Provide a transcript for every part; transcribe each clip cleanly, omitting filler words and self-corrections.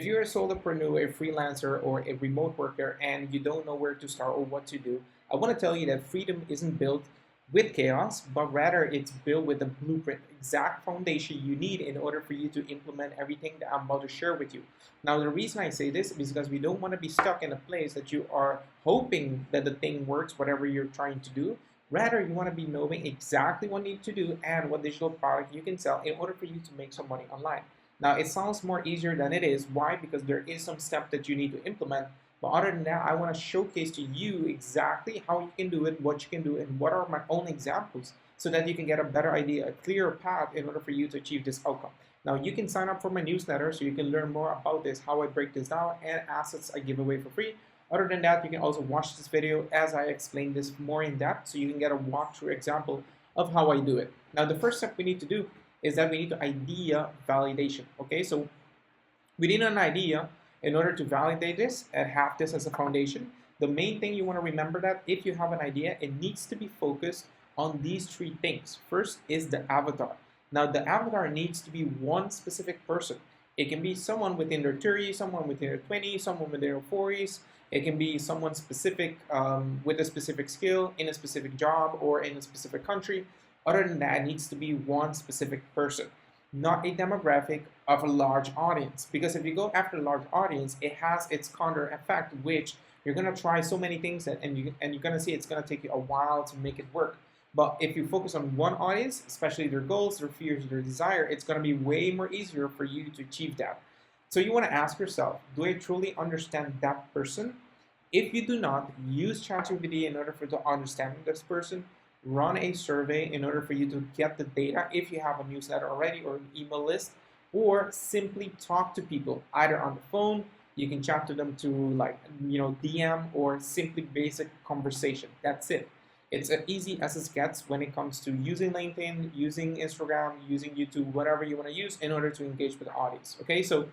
you're a solopreneur, a freelancer, or a remote worker and you don't know where to start or what to do, I want to tell you that freedom isn't built with chaos, but rather it's built with the blueprint, exact foundation you need in order for you to implement everything that I'm about to share with you. Now, the reason I say this is because we don't want to be stuck in a place that you are hoping that the thing works, whatever you're trying to do. Rather, you want to be knowing exactly what you need to do and what digital product you can sell in order for you to make some money online. Now, it sounds more easier than it is. Why? Because there is some step that you need to implement. But other than that, I want to showcase to you exactly how you can do it, what you can do, and what are my own examples so that you can get a better idea, a clearer path in order for you to achieve this outcome. Now, you can sign up for my newsletter so you can learn more about this, how I break this down, and assets I give away for free. Other than that, you can also watch this video as I explain this more in depth so you can get a walkthrough example of how I do it. Now, the first step we need to do is that we need to idea validation. Okay, so we need an idea in order to validate this and have this as a foundation. The main thing you want to remember that if you have an idea, it needs to be focused on these three things. First is the avatar. Now, the avatar needs to be one specific person. It can be someone within their 30s, someone within their 20s, someone within their 40s. It can be someone specific with a specific skill in a specific job or in a specific country. Other than that, it needs to be one specific person, not a demographic of a large audience. Because if you go after a large audience, it has its counter effect, which you're going to try so many things and you're going to see it's going to take you a while to make it work. But if you focus on one audience, especially their goals, their fears, their desire, it's going to be way more easier for you to achieve that. So you want to ask yourself, do I truly understand that person? If you do not, use ChatGPT in order for you to understand this person. Run a survey in order for you to get the data if you have a newsletter already or an email list, or simply talk to people either on the phone. You can chat to them to DM or simply basic conversation. That's it. It's as easy as it gets when it comes to using LinkedIn, using Instagram, using YouTube, whatever you want to use in order to engage with the audience. Okay, so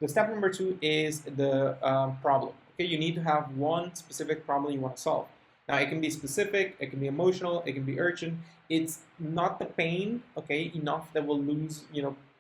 the step number 2 is the problem. Okay, you need to have one specific problem you want to solve. Now, it can be specific, it can be emotional, it can be urgent. It's not the pain, okay, enough that will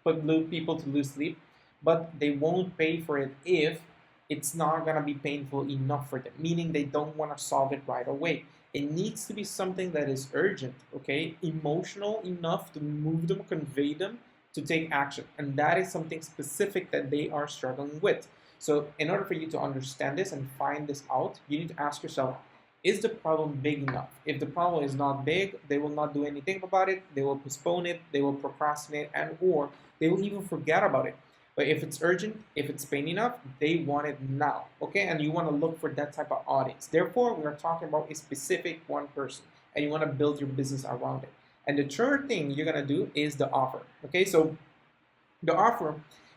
put people to lose sleep, but they won't pay for it if it's not gonna be painful enough for them, meaning they don't want to solve it right away. It needs to be something that is urgent, okay, emotional enough to move them, convey them to take action. And that is something specific that they are struggling with. So in order for you to understand this and find this out, you need to ask yourself, is the problem big enough? If the problem is not big, they will not do anything about it. They will postpone it, they will procrastinate, and or they will even forget about it. But if it's urgent, if it's pain enough, they want it now, okay? And you want to look for that type of audience. Therefore, we are talking about a specific one person, and you want to build your business around it. And the third thing you're going to do is the offer, okay? So the offer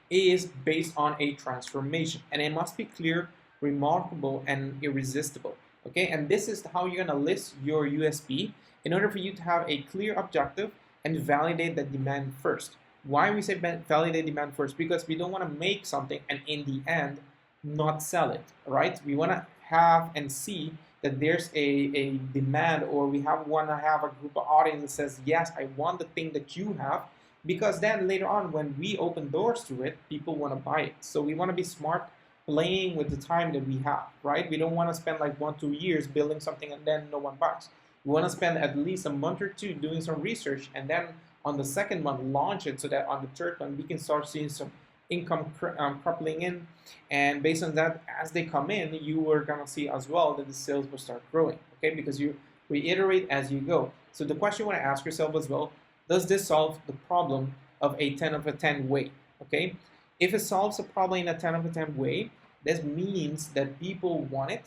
is based on a transformation, and it must be clear, remarkable, and irresistible. Okay, and this is how you're gonna list your USP in order for you to have a clear objective and validate that demand first. Why we say validate demand first? Because we don't want to make something and in the end not sell it, right? We want to have and see that there's a demand, or we want to have a group of audience that says, yes, I want the thing that you have, because then later on when we open doors to it, people want to buy it. So we want to be smart, playing with the time that we have, right? We don't want to spend like 1-2 years building something and then no one buys. We want to spend at least a month or two doing some research, and then on the second month launch it, so that on the third month we can start seeing some income coupling in, and based on that, as they come in, you are gonna see as well that the sales will start growing, okay? Because you reiterate as you go. So the question you want to ask yourself as well, does this solve the problem of a 10 of a 10 way, okay? If it solves a problem in a 10 of a 10 way, this means that people want it,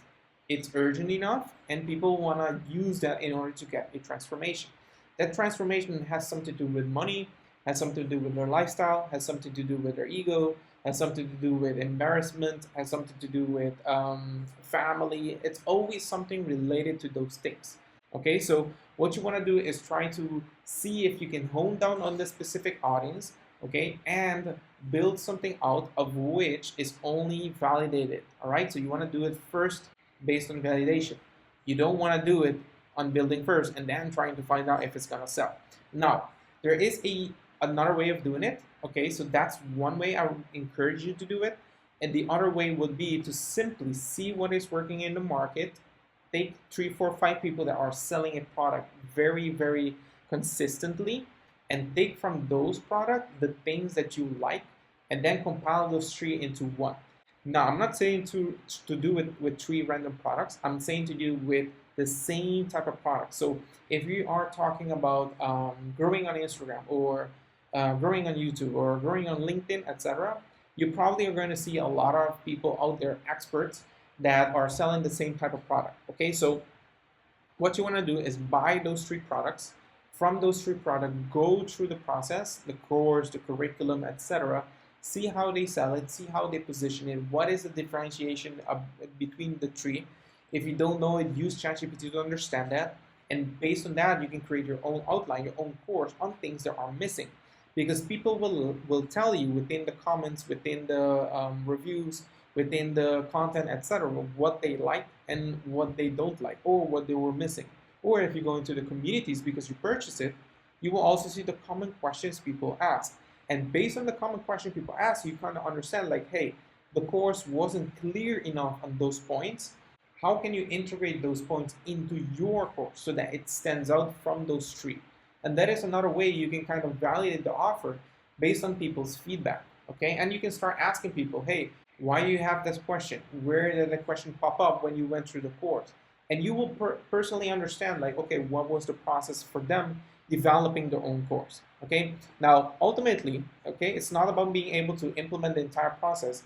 it's urgent enough, and people want to use that in order to get a transformation. That transformation has something to do with money, has something to do with their lifestyle, has something to do with their ego, has something to do with embarrassment, has something to do with family. It's always something related to those things. Okay, so what you want to do is try to see if you can hone down on the specific audience, okay, and build something out of which is only validated. All right, so you want to do it first based on validation. You don't want to do it on building first and then trying to find out if it's gonna sell. Now, there is another way of doing it. Okay, so that's one way I would encourage you to do it. And the other way would be to simply see what is working in the market, take 3, 4, 5 people that are selling a product very, very consistently, and take from those products the things that you like, and then compile those 3 into one. Now, I'm not saying to do it with 3 random products. I'm saying to do with the same type of product. So if you are talking about growing on Instagram, or growing on YouTube, or growing on LinkedIn, etc., you probably are going to see a lot of people out there, experts, that are selling the same type of product. Okay, so what you want to do is buy those 3 products. From those 3 products, go through the process, the course, the curriculum, etc. See how they sell it, see how they position it, what is the differentiation between the 3. If you don't know it, use ChatGPT to understand that. And based on that, you can create your own outline, your own course on things that are missing. Because people will tell you within the comments, within the reviews, within the content, etc., what they like and what they don't like, or what they were missing. Or if you go into the communities because you purchase it, you will also see the common questions people ask. And based on the common question people ask, you kind of understand like, hey, the course wasn't clear enough on those points. How can you integrate those points into your course so that it stands out from those 3? And that is another way you can kind of validate the offer based on people's feedback. Okay, and you can start asking people, hey, why do you have this question? Where did the question pop up when you went through the course? And you will personally understand like, okay, what was the process for them developing their own course. Okay, now ultimately, okay, it's not about being able to implement the entire process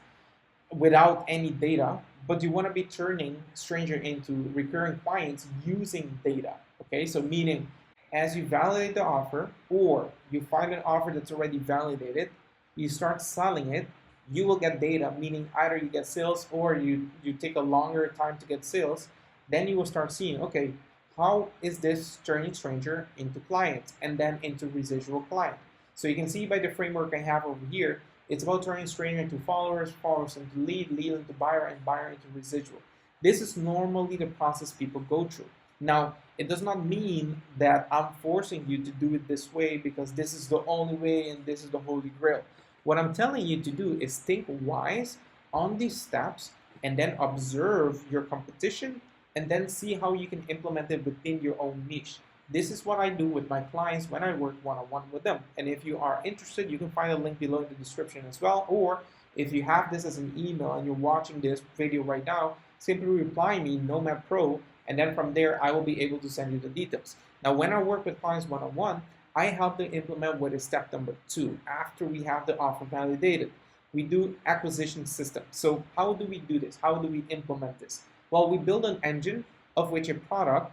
without any data, but you want to be turning stranger into recurring clients using data. Okay, so meaning as you validate the offer, or you find an offer that's already validated, you start selling it, you will get data, meaning either you get sales or you take a longer time to get sales. Then you will start seeing, okay, how is this turning stranger into clients and then into residual client? So you can see by the framework I have over here, it's about turning stranger into followers, followers into lead, lead into buyer, and buyer into residual. This is normally the process people go through. Now, it does not mean that I'm forcing you to do it this way because this is the only way and this is the holy grail. What I'm telling you to do is think wise on these steps and then observe your competition and then see how you can implement it within your own niche. This is what I do with my clients when I work one-on-one with them. And if you are interested, you can find a link below in the description as well. Or if you have this as an email and you're watching this video right now, simply reply me, Nomad Pro, and then from there, I will be able to send you the details. Now, when I work with clients one-on-one, I help them implement what is step number 2. After we have the offer validated, we do acquisition system. So how do we do this? How do we implement this? Well, we build an engine of which a product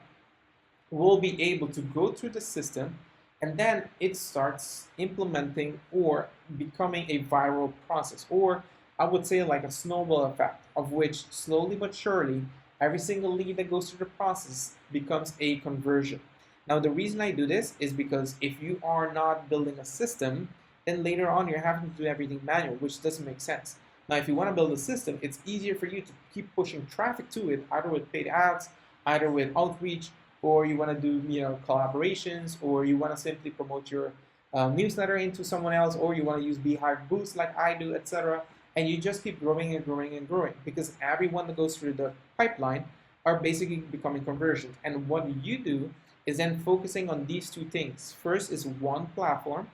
will be able to go through the system, and then it starts implementing or becoming a viral process, or I would say like a snowball effect, of which slowly but surely every single lead that goes through the process becomes a conversion. Now, the reason I do this is because if you are not building a system, then later on you're having to do everything manual, which doesn't make sense. Now, if you want to build a system, it's easier for you to keep pushing traffic to it, either with paid ads, either with outreach, or you want to do collaborations, or you want to simply promote your newsletter into someone else, or you want to use Beehive Boost like I do, etc. And you just keep growing and growing and growing because everyone that goes through the pipeline are basically becoming conversions. And what you do is then focusing on these 2 things. First is one platform,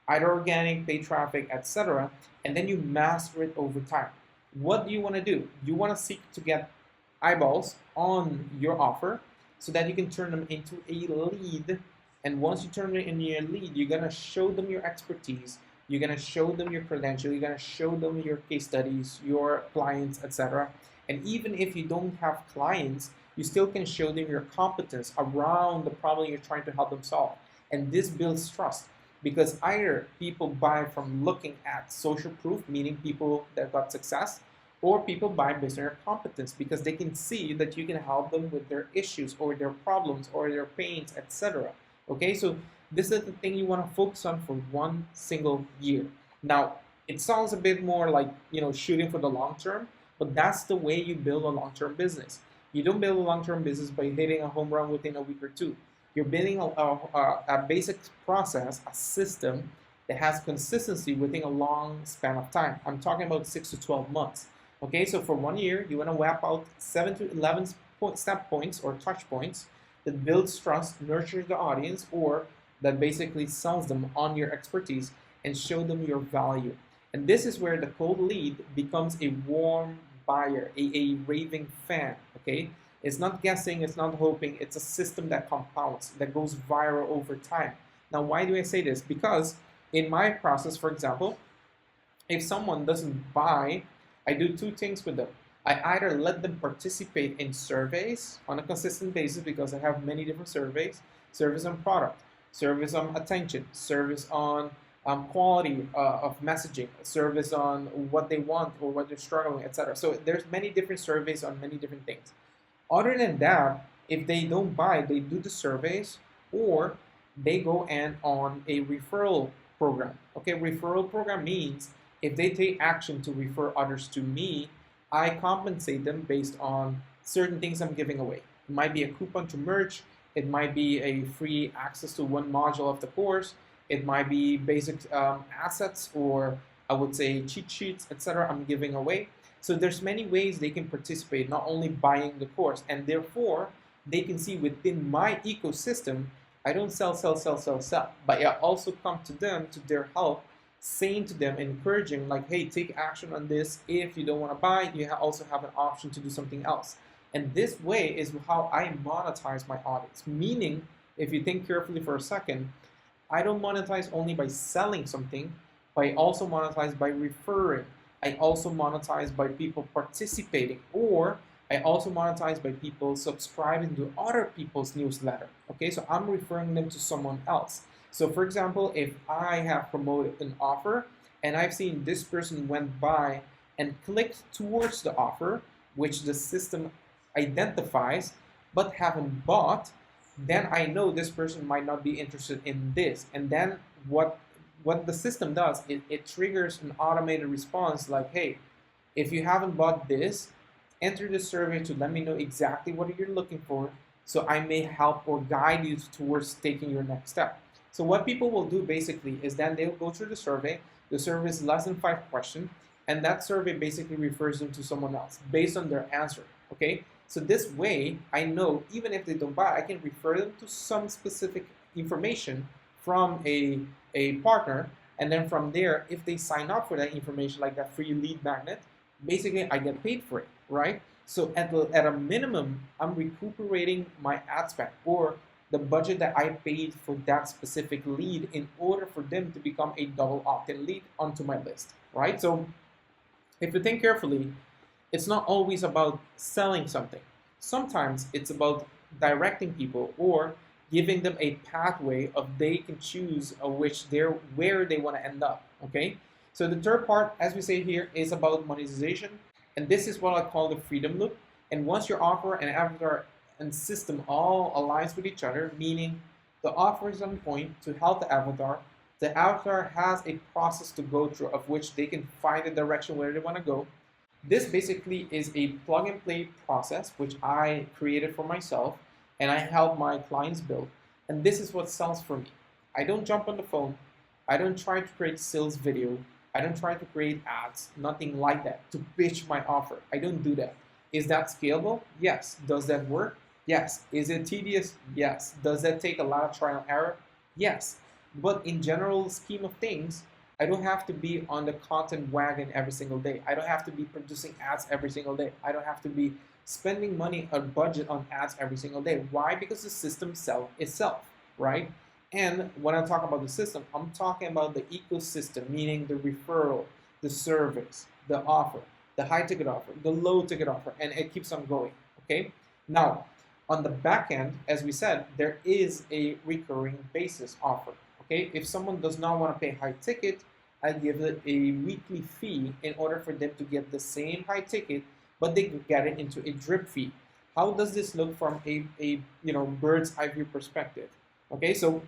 either organic, paid traffic, etc., and then you master it over time. What do you want to do? You want to seek to get eyeballs on your offer so that you can turn them into a lead. And once you turn it into a lead, you're going to show them your expertise. You're going to show them your credential. You're going to show them your case studies, your clients, etc. And even if you don't have clients, you still can show them your competence around the problem you're trying to help them solve. And this builds trust because either people buy from looking at social proof, meaning people that got success, or people buy based on your competence because they can see that you can help them with their issues or their problems or their pains, etc. Okay, so this is the thing you want to focus on for 1 single year. Now, it sounds a bit more like, shooting for the long term, but that's the way you build a long-term business. You don't build a long-term business by hitting a home run within a week or 2. You're building a basic process, a system that has consistency within a long span of time. I'm talking about 6 to 12 months. Okay, so for 1 year, you want to map out 7 to 11 step points or touch points that builds trust, nurtures the audience, or that basically sells them on your expertise and show them your value. And this is where the cold lead becomes a warm buyer, a raving fan. Okay, it's not guessing, it's not hoping, it's a system that compounds, that goes viral over time. Now, why do I say this? Because in my process, for example, if someone doesn't buy, I do two things with them. I either let them participate in surveys on a consistent basis because I have many different surveys, service on product, service on attention, service on quality of messaging, service on what they want or what they're struggling, etc. So there's many different surveys on many different things. Other than that, if they don't buy, they do the surveys or they go and on a referral program. Okay, referral program means if they take action to refer others to me, I compensate them based on certain things I'm giving away. It might be a coupon to merch, it might be a free access to one module of the course, it might be basic assets, or I would say cheat sheets, etc. I'm giving away. So there's many ways they can participate, not only buying the course, and therefore they can see within my ecosystem, I don't sell, but I also come to them, to their help, saying to them, encouraging, like, hey, take action on this. If you don't want to buy, you also have an option to do something else. And this way is how I monetize my audience. Meaning, if you think carefully for a second, I don't monetize only by selling something, but I also monetize by referring. I also monetize by people participating, or I also monetize by people subscribing to other people's newsletter. Okay, so I'm referring them to someone else. So for example, if I have promoted an offer and I've seen this person went by and clicked towards the offer, which the system identifies, but haven't bought, then I know this person might not be interested in this. And then what the system does, it triggers an automated response like, hey, if you haven't bought this, enter the survey to let me know exactly what you're looking for so I may help or guide you towards taking your next step. So what people will do basically is then they'll go through the survey. The survey is less than 5 questions, and that survey basically refers them to someone else based on their answer. Okay, so this way I know even if they don't buy, I can refer them to some specific information from a partner, and then from there, if they sign up for that information, like that free lead magnet, basically I get paid for it, right? So at a minimum, I'm recuperating my ad spend or the budget that I paid for that specific lead in order for them to become a double opt-in lead onto my list, right? So if you think carefully, it's not always about selling something. Sometimes it's about directing people or giving them a pathway of they can choose where they want to end up, okay? So the third part, as we say here, is about monetization, and this is what I call the freedom loop. And once your offer and avatar and system all aligns with each other, meaning the offer is on point to help the avatar has a process to go through of which they can find the direction where they want to go. This basically is a plug and play process which I created for myself and I help my clients build. And this is what sells for me. I don't jump on the phone. I don't try to create sales video. I don't try to create ads, nothing like that, to pitch my offer. I don't do that. Is that scalable? Yes. Does that work? Yes. Is it tedious? Yes. Does that take a lot of trial and error? Yes. But in general scheme of things, I don't have to be on the content wagon every single day. I don't have to be producing ads every single day. I don't have to be spending money or budget on ads every single day. Why? Because the system sells itself, right? And when I talk about the system, I'm talking about the ecosystem, meaning the referral, the service, the offer, the high ticket offer, the low ticket offer, and it keeps on going, okay? Now, on the back end, as we said, there is a recurring basis offer, okay? If someone does not want to pay high ticket, I give it a weekly fee in order for them to get the same high ticket, but they can get it into a drip fee. How does this look from a bird's eye view perspective? Okay, so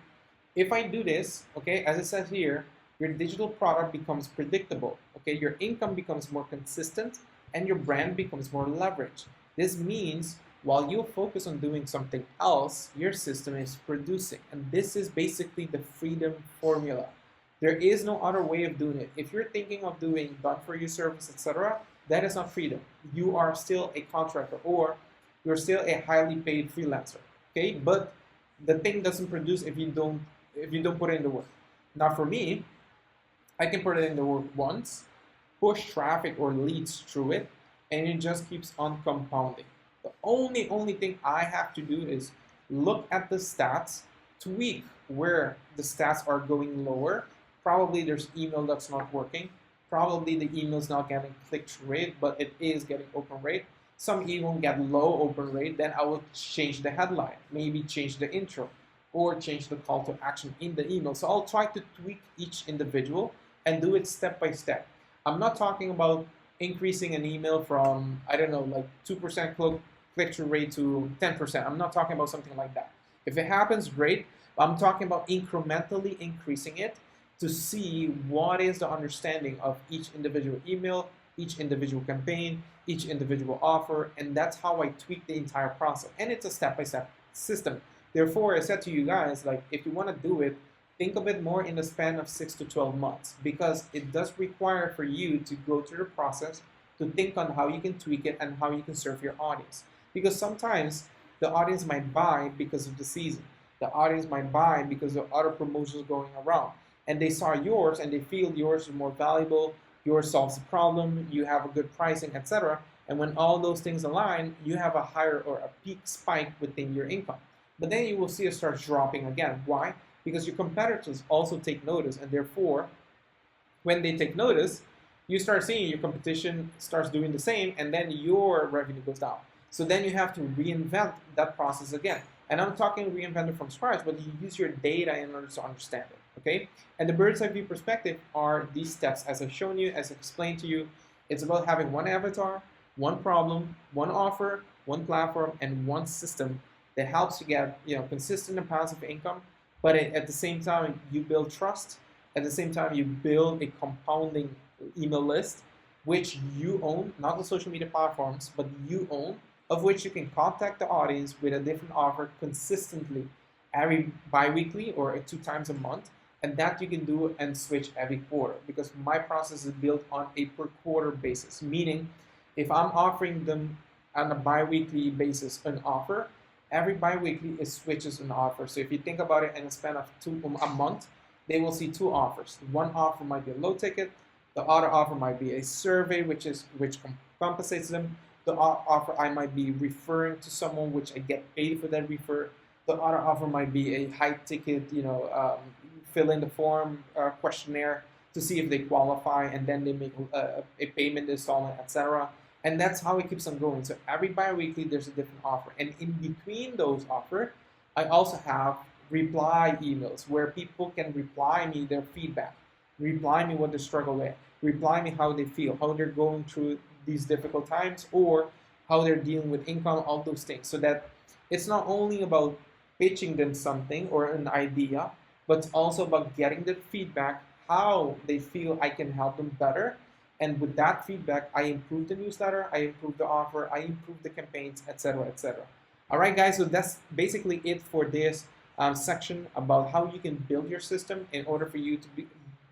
if I do this, okay, as it says here, your digital product becomes predictable, okay, your income becomes more consistent, and your brand becomes more leveraged. This means while you focus on doing something else, your system is producing, and this is basically the freedom formula. There is no other way of doing it. If you're thinking of doing done-for-you service, etc., that is not freedom. You are still a contractor, or you're still a highly paid freelancer. Okay, but the thing doesn't produce if you don't put in the work. Now for me, I can put it in the work once, push traffic or leads through it, and it just keeps on compounding. The only thing I have to do is look at the stats, tweak where the stats are going lower. Probably there's email that's not working. Probably the email's not getting click-through rate, but it is getting open rate. Some email get low open rate, then I will change the headline, maybe change the intro, or change the call to action in the email. So I'll try to tweak each individual and do it step by step. I'm not talking about increasing an email from, I don't know, like 2% click-through rate to 10%. I'm not talking about something like that. If it happens, great. I'm talking about incrementally increasing it to see what is the understanding of each individual email, each individual campaign, each individual offer, and that's how I tweak the entire process. And it's a step-by-step system. Therefore, I said to you guys, like, if you want to do it, think of it more in the span of 6 to 12 months, because it does require for you to go through the process to think on how you can tweak it and how you can serve your audience. Because sometimes the audience might buy because of the season. The audience might buy because of other promotions going around. And they saw yours and they feel yours is more valuable, yours solves the problem, you have a good pricing, etc. And when all those things align, you have a higher or a peak spike within your income. But then you will see it start dropping again. Why? Because your competitors also take notice, and therefore, when they take notice, you start seeing your competition starts doing the same, and then your revenue goes down. So then you have to reinvent that process again. And I'm talking reinvent it from scratch, but you use your data in order to understand it, okay? And the bird's eye view perspective are these steps, as I've shown you, as I've explained to you. It's about having one avatar, one problem, one offer, one platform, and one system that helps you get, consistent and passive income. But at the same time, you build trust. At the same time, you build a compounding email list, which you own, not the social media platforms, but you own, of which you can contact the audience with a different offer consistently every bi-weekly or 2 times a month. And that you can do and switch every quarter, because my process is built on a per quarter basis. Meaning, if I'm offering them on a bi-weekly basis an offer, every bi-weekly it switches an offer. So if you think about it in a span of a month, they will see 2 offers. One offer might be a low ticket. The other offer might be a survey, which compensates them. The offer I might be referring to someone, which I get paid for that refer. The other offer might be a high ticket, fill in the form questionnaire to see if they qualify, and then they make a payment installment, etc. And that's how it keeps on going. So every bi-weekly there's a different offer, and in between those offers, I also have reply emails where people can reply me their feedback, reply me what they struggle with, reply me how they feel, how they're going through these difficult times, or how they're dealing with income, all those things. So that it's not only about pitching them something or an idea, but it's also about getting the feedback, how they feel I can help them better. And with that feedback, I improve the newsletter, I improve the offer, I improve the campaigns, etc., etc. All right, guys, so that's basically it for this section about how you can build your system in order for you to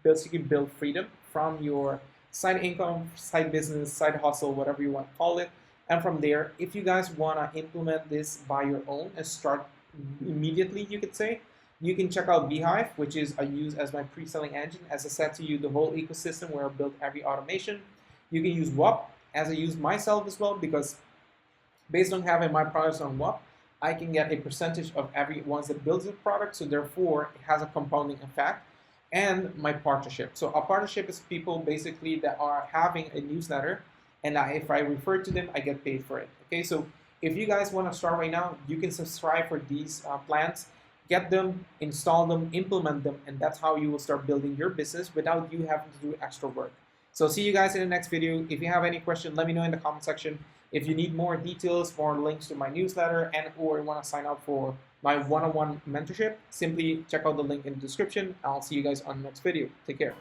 basically build freedom from your side income, side business, side hustle, whatever you want to call it. And from there, if you guys want to implement this by your own and start immediately, you could say, you can check out Beehive, which is I use as my pre-selling engine. As I said to you, the whole ecosystem where I build every automation. You can use WUP, as I use myself as well, because based on having my products on WUP, I can get a percentage of every one that builds a product, so therefore it has a compounding effect. And my partnership. So a partnership is people basically that are having a newsletter, and if I refer to them, I get paid for it. Okay, so if you guys want to start right now, you can subscribe for these plans, get them, install them, implement them, and that's how you will start building your business without you having to do extra work. So see you guys in the next video. If you have any question, let me know in the comment section. If you need more details, more links to my newsletter, and or you want to sign up for my one-on-one mentorship, simply check out the link in the description. I'll see you guys on the next video. Take care.